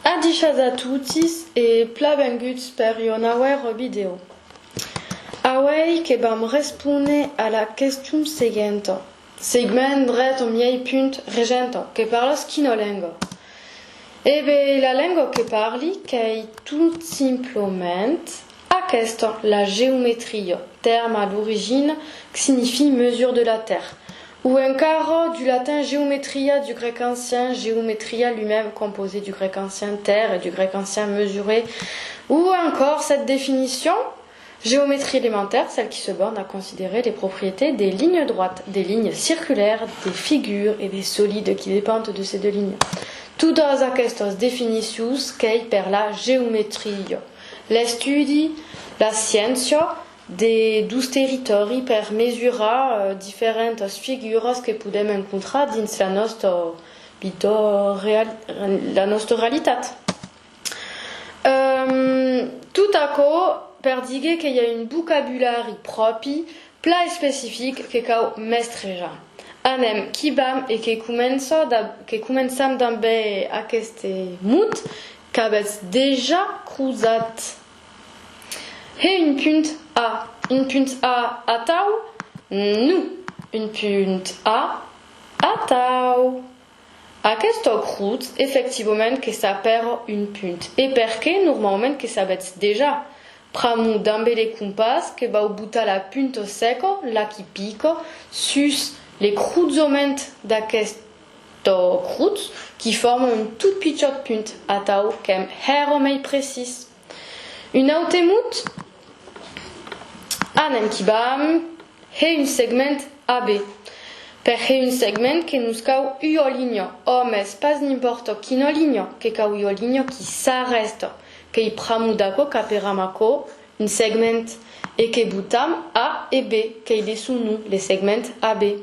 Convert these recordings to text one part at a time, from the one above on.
Adicias a tutis e plabenguts per ionauer video. Away che bam respone alla question seguente. Segment dret o miei punt regento che parlo schino lengo. Ebe la lingua che parli che tout simplement aquesta la géométrie, terme à l'origine qui signifie mesure de la terre, ou encore du latin géométria du grec ancien, géométria lui-même composé du grec ancien terre et du grec ancien mesuré, ou encore cette définition, géométrie élémentaire, celle qui se borne à considérer les propriétés des lignes droites, des lignes circulaires, des figures et des solides qui dépendent de ces deux lignes. Todas aquestes definicions qu'ei per la geometria, l'estudi, la scienza de dus territori per mesurar diferentes figures que podem encontrar dins la nostra realitat. Tout açò per dire que hi ha un vocabulari propi, pla específic que cau mestrejar. Anem kibam e que començam també aquest mut qu'avets déjà cruzat. He un punt A. Un punt A a tau? Nu. Un punt A a tau. Aquesta cruz, efectivament, que s'apera un punt. E perché normalment que s'avets déjà? Pramu també le compas que vau butar la punta seca, la qui pica, sus les cruzaments d'aquesta cruz qui forment un tout petit punt a tau qu'em hero mai precis. Un autre mot anem kibam he un segment AB. Per he un segment que nous cau io linea, o mes pas n'importe quina linea, que cau io linea qui s'arresta, que i pramu daco caperamako un segment et que butam A et B, que il est sous nous, les segments AB.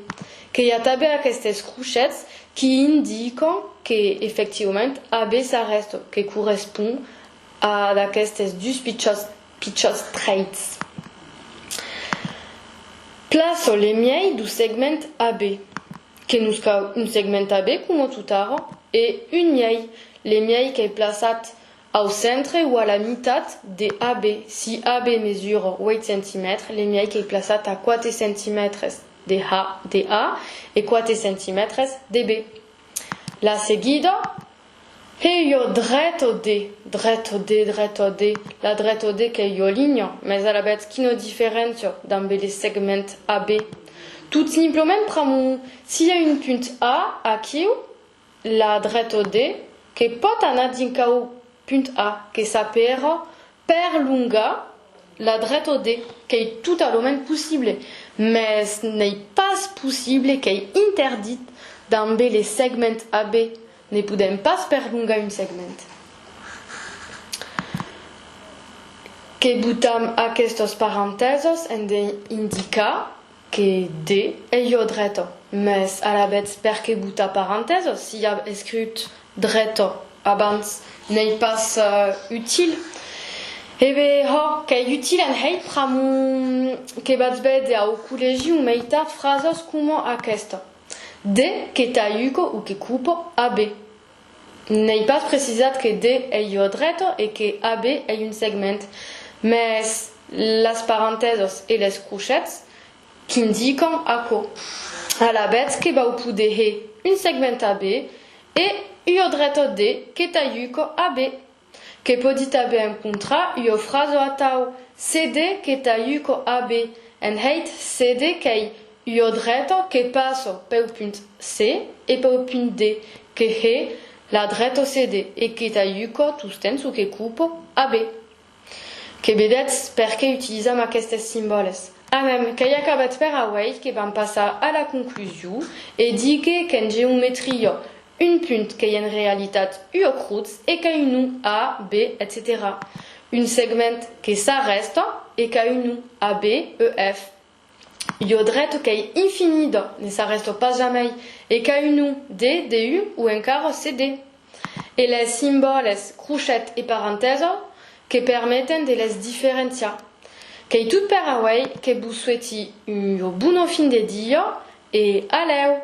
Que y a tabé aquestes cruchettes qui indiquent que effectivement AB s'arrête, que correspond à aquestes dus pitchos traits. Place les miei du segment AB, que nous avons un segment AB comme tout à l'heure, et une miei, les miei qui est placé au centre ou à la mitad de AB. Si AB mesure 8 cm, les miei qui est placé à 4 cm de A et 4 cm de B. La seguida, he io dretto D, la dretto D che io linea, mais à la bête qui no differenzio dans les segments AB. Tout simplement, pramu, s'il y a une punte A, aquí, la dretto D, que pot anar d'incau punt A, que s'apera per lunga la dretto D, que est tout à l'homme possible, mais ce n'est pas possible, que est interdit dans les segments AB, ne podem pas per lunga un segment. Que butam aquestes parentheses indica que D est io dretto, mais à la bête per que buta parentheses, s'il y a escrit dretto abans, n'est pas utile. Ebe ho, que est utile en heit pramu que bats bed au collegium meitat phrases como aquesta. D que taiuco ou que cupo AB. N'est pas précisat que D est io dretto et que AB est un segment, mais las parentheses et les cruchettes qui indiquent ako. À la bête que va poude he un segment AB et io dretto D que taiuco AB. Que podit AB encontra io fraso a tau CD que taiuco AB en heit CD que io dretto que passo peu punt C et peu punt D que he la dretto CD et que taiuco tusten su que cupo AB. Que vedets perché utilisam aquestes simboles. A même que acabat per away que vam passar à la conclusion et dit qu'en géométrie un punt qui est en réalité io cruz et qui a un nom A, B, etc. Un segment qui s'arrête et qui a un nom A, B, E, F. Io dretto qui est infini, ne s'arrête pas jamais, et qui a un nom D, DU ou encore CD. Et les symboles, cruchettes et parenthèses qui permettent de les différencier. Qui est tout per away que vous souhaitez un bon fin de dia et allez!